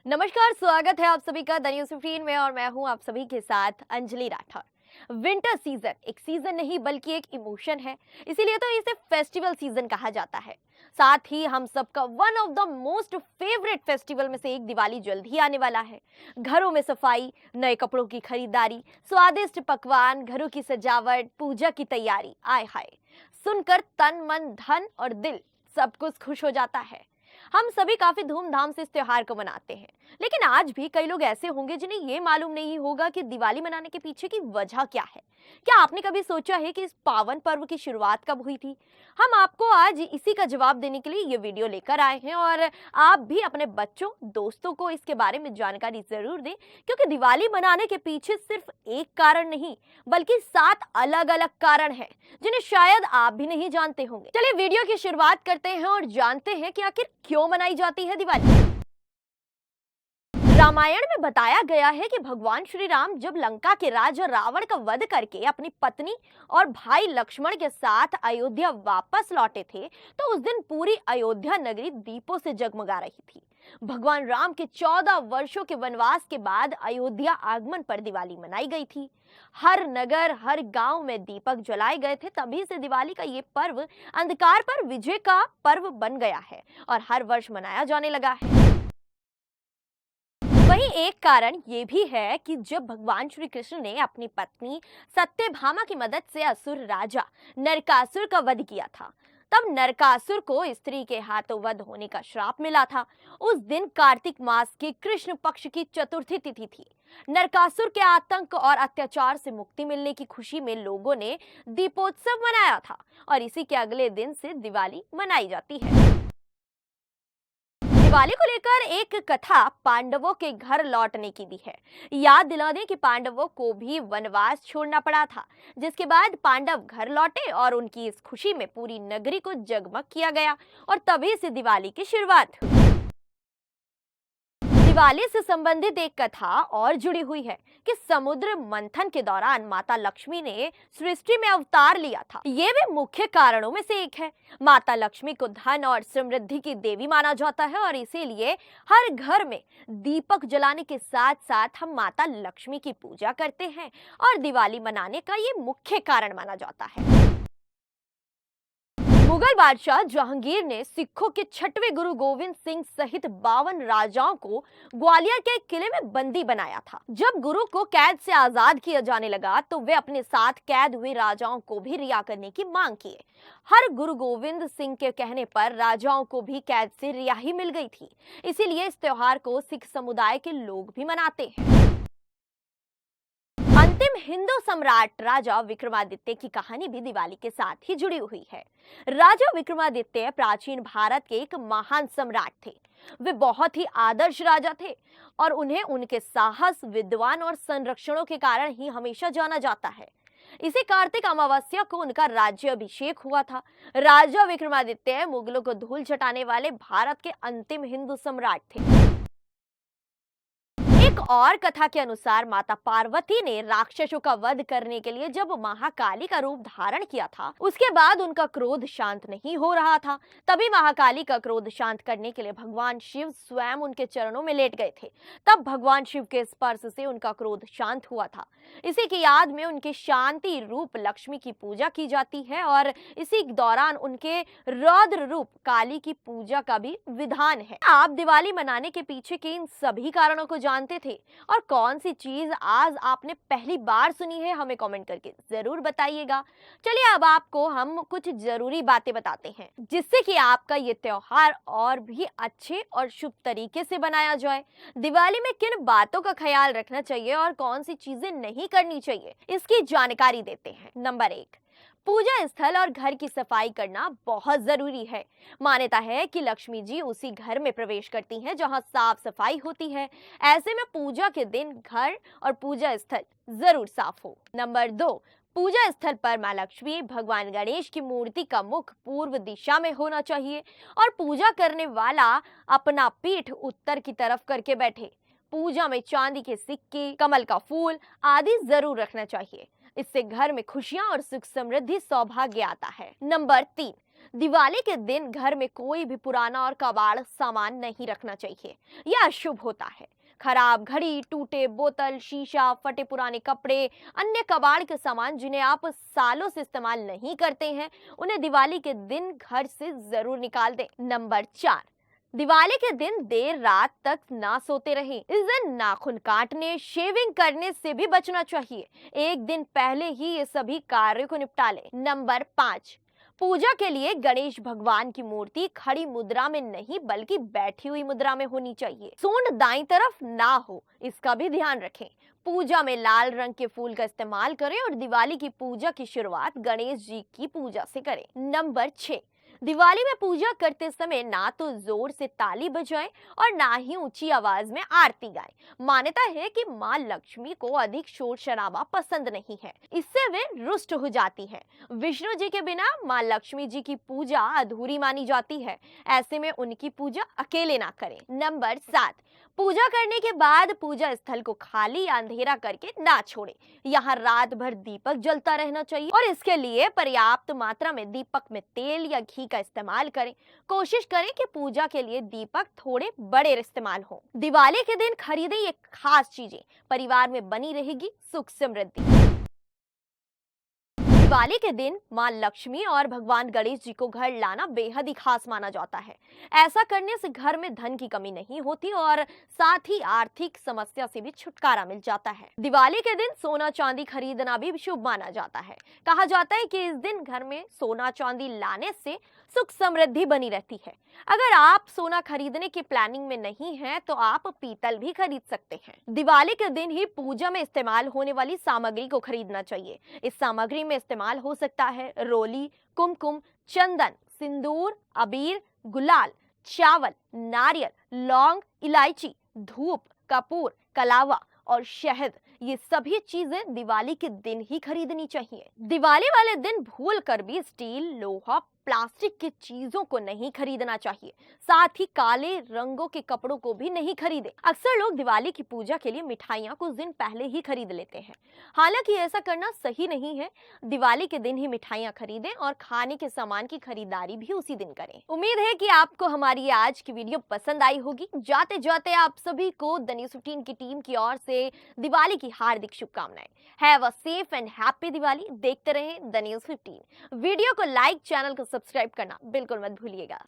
नमस्कार, स्वागत है आप सभी का द न्यूज़ 15 में और मैं हूं आप सभी के साथ अंजलि राठौर। विंटर सीजन एक सीजन नहीं बल्कि एक इमोशन है, इसीलिए तो इसे फेस्टिवल सीजन कहा जाता है। साथ ही हम सबका one of the most favourite festival में से एक दिवाली जल्द ही आने वाला है। घरों में सफाई, नए कपड़ों की खरीदारी, स्वादिष्ट पकवान, घरों की सजावट, पूजा की तैयारी, आय हाय, सुनकर तन मन धन और दिल सब कुछ खुश हो जाता है। हम सभी काफी धूमधाम से इस त्योहार को मनाते हैं, लेकिन आज भी कई लोग ऐसे होंगे जिन्हें ये मालूम नहीं होगा कि दिवाली मनाने के पीछे की वजह क्या है। क्या आपने कभी सोचा है कि इस पावन पर्व की शुरुआत कब हुई थी? हम आपको आज इसी का जवाब देने के लिए ये वीडियो लेकर आए हैं और आप भी अपने बच्चों, दोस्तों को इसके बारे में जानकारी जरूर दें, क्योंकि दिवाली मनाने के पीछे सिर्फ एक कारण नहीं बल्कि 7 अलग-अलग कारण हैं, जिन्हें शायद आप भी नहीं जानते होंगे। चलिए वीडियो की शुरुआत करते हैं और जानते हैं कि आखिर क्यों मनाई जाती है दिवाली। रामायण में बताया गया है कि भगवान श्री राम जब लंका के राजा रावण का वध करके अपनी पत्नी और भाई लक्ष्मण के साथ अयोध्या वापस लौटे थे, तो उस दिन पूरी अयोध्या नगरी दीपों से जगमगा रही थी। भगवान राम के 14 वर्षों के वनवास के बाद अयोध्या आगमन पर दिवाली मनाई गई थी। हर नगर, हर गांव में दीपक जलाए गए थे। तभी से दिवाली का ये पर्व अंधकार पर विजय का पर्व बन गया है और हर वर्ष मनाया जाने लगा है। वहीं एक कारण ये भी है कि जब भगवान श्री कृष्ण ने अपनी पत्नी सत्यभामा की मदद से असुर राजा नरकासुर का वध किया था, तब नरकासुर को स्त्री के हाथों वध होने का श्राप मिला था। उस दिन कार्तिक मास के कृष्ण पक्ष की चतुर्थी तिथि थी। नरकासुर के आतंक और अत्याचार से मुक्ति मिलने की खुशी में लोगों ने दीपोत्सव मनाया था और इसी के अगले दिन से दिवाली मनाई जाती है। दिवाली को लेकर एक कथा पांडवों के घर लौटने की भी है। याद दिला दें कि पांडवों को भी वनवास छोड़ना पड़ा था, जिसके बाद पांडव घर लौटे और उनकी इस खुशी में पूरी नगरी को जगमग किया गया और तभी से दिवाली की शुरुआत हुई। दिवाली से संबंधित एक कथा और जुड़ी हुई है कि समुद्र मंथन के दौरान माता लक्ष्मी ने सृष्टि में अवतार लिया था। ये भी मुख्य कारणों में से एक है। माता लक्ष्मी को धन और समृद्धि की देवी माना जाता है और इसीलिए हर घर में दीपक जलाने के साथ साथ हम माता लक्ष्मी की पूजा करते हैं और दिवाली मनाने का ये मुख्य कारण माना जाता है। मुगल बादशाह जहांगीर ने सिखों के 6वें गुरु गोविंद सिंह सहित 52 राजाओं को ग्वालियर के किले में बंदी बनाया था। जब गुरु को कैद से आजाद किया जाने लगा तो वे अपने साथ कैद हुए राजाओं को भी रिहा करने की मांग किए। हर गुरु गोविंद सिंह के कहने पर राजाओं को भी कैद से रिहाई मिल गई थी। इसीलिए इस त्योहार को सिख समुदाय के लोग भी मनाते हैं। अंतिम हिंदू सम्राट राजा विक्रमादित्य की कहानी भी दिवाली के साथ ही जुड़ी हुई है। राजा विक्रमादित्य प्राचीन भारत के एक महान सम्राट थे। वे बहुत ही आदर्श राजा थे और उन्हें उनके साहस, विद्वान और संरक्षणों के कारण ही हमेशा जाना जाता है। इसी कार्तिक अमावस्या को उनका राज्य अभिषेक हुआ था। राजा विक्रमादित्य मुगलों को धूल चटाने वाले भारत के अंतिम हिंदू सम्राट थे। एक और कथा के अनुसार माता पार्वती ने राक्षसों का वध करने के लिए जब महाकाली का रूप धारण किया था, उसके बाद उनका क्रोध शांत नहीं हो रहा था। तभी महाकाली का क्रोध शांत करने के लिए भगवान शिव स्वयं उनके चरणों में लेट गए थे। तब भगवान शिव के स्पर्श से उनका क्रोध शांत हुआ था। इसी की याद में उनके शांति रूप लक्ष्मी की पूजा की जाती है और इसी दौरान उनके रौद्र रूप काली की पूजा का भी विधान है। आप दिवाली मनाने के पीछे के इन सभी कारणों को जानते थे और कौन सी चीज आज आपने पहली बार सुनी है, हमें कमेंट करके जरूर बताइएगा। चलिए अब आपको हम कुछ जरूरी बातें बताते हैं जिससे कि आपका ये त्योहार और भी अच्छे और शुभ तरीके से बनाया जाए। दिवाली में किन बातों का ख्याल रखना चाहिए और कौन सी चीजें नहीं करनी चाहिए, इसकी जानकारी देते हैं। नंबर 1, पूजा स्थल और घर की सफाई करना बहुत जरूरी है। मान्यता है कि लक्ष्मी जी उसी घर में प्रवेश करती हैं जहां साफ सफाई होती है। ऐसे में पूजा के दिन घर और पूजा स्थल जरूर साफ हो। नंबर 2, पूजा स्थल पर मां लक्ष्मी, भगवान गणेश की मूर्ति का मुख पूर्व दिशा में होना चाहिए और पूजा करने वाला अपना पीठ उत्तर की तरफ करके बैठे। पूजा में चांदी के सिक्के, कमल का फूल आदि जरूर रखना चाहिए। इससे घर में खुशियां और सुख समृद्धि सौभाग्य आता है। नंबर 3, दिवाली के दिन घर में कोई भी पुराना और कबाड़ सामान नहीं रखना चाहिए। यह अशुभ होता है। खराब घड़ी, टूटे बोतल, शीशा, फटे पुराने कपड़े, अन्य कबाड़ के सामान जिन्हें आप सालों से इस्तेमाल नहीं करते हैं, उन्हें दिवाली के दिन घर से जरूर निकाल दें। नंबर 4, दिवाली के दिन देर रात तक ना सोते रहें। इस दिन नाखून काटने, शेविंग करने से भी बचना चाहिए। एक दिन पहले ही ये सभी कार्य को निपटा लें। नंबर 5, पूजा के लिए गणेश भगवान की मूर्ति खड़ी मुद्रा में नहीं बल्कि बैठी हुई मुद्रा में होनी चाहिए। सूंड दाईं तरफ ना हो, इसका भी ध्यान रखें। पूजा में लाल रंग के फूल का इस्तेमाल करें और दिवाली की पूजा की शुरुआत गणेश जी की पूजा से करें। नंबर 6, दिवाली में पूजा करते समय ना तो जोर से ताली बजाएं और ना ही ऊंची आवाज में आरती गाएं। मान्यता है कि मां लक्ष्मी को अधिक शोर शराबा पसंद नहीं है, इससे वे रुष्ट हो जाती हैं। विष्णु जी के बिना मां लक्ष्मी जी की पूजा अधूरी मानी जाती है। ऐसे में उनकी पूजा अकेले ना करें। नंबर 7, पूजा करने के बाद पूजा स्थल को खाली या अंधेरा करके ना छोड़ें। यहाँ रात भर दीपक जलता रहना चाहिए और इसके लिए पर्याप्त मात्रा में दीपक में तेल या घी का इस्तेमाल करें। कोशिश करें कि पूजा के लिए दीपक थोड़े बड़े इस्तेमाल हो। दिवाली के दिन खरीदें ये खास चीजें, परिवार में बनी रहेगी सुख समृद्धि। दिवाली के दिन मां लक्ष्मी और भगवान गणेश जी को घर लाना बेहद ही खास माना जाता है। ऐसा करने से घर में धन की कमी नहीं होती और साथ ही आर्थिक समस्या से भी छुटकारा मिल जाता है। दिवाली के दिन सोना चांदी खरीदना भी शुभ माना जाता है। कहा जाता है कि इस दिन घर में सोना चांदी लाने से सुख समृद्धि बनी रहती है। अगर आप सोना खरीदने की प्लानिंग में नहीं हैं, तो आप पीतल भी खरीद सकते हैं। दिवाली के दिन ही पूजा में इस्तेमाल होने वाली सामग्री को खरीदना चाहिए। इस सामग्री में इस्तेमाल हो सकता है रोली, कुमकुम, चंदन, सिंदूर, अबीर, गुलाल, चावल, नारियल, लौंग, इलायची, धूप, कपूर, कलावा और शहद। ये सभी चीजें दिवाली के दिन ही खरीदनी चाहिए। दिवाली वाले दिन भूल कर भी स्टील, लोहा, प्लास्टिक की चीजों को नहीं खरीदना चाहिए। साथ ही काले रंगों के कपड़ों को भी नहीं खरीदें। अक्सर लोग दिवाली की पूजा के लिए मिठाइयां कुछ दिन पहले ही खरीद लेते हैं। हालांकि ऐसा करना सही नहीं है। दिवाली के दिन ही मिठाइयां खरीदें और खाने के सामान की खरीदारी भी उसी दिन करें। उम्मीद है कि आपको हमारी आज की वीडियो पसंद आई होगी। जाते जाते आप सभी को द न्यूज़ 15 की टीम की ओर से दिवाली की हार्दिक शुभकामनाएं। Have a safe and happy Diwali. देखते रहें द न्यूज़ 15। वीडियो को लाइक, चैनल को सब्सक्राइब करना बिल्कुल मत भूलिएगा।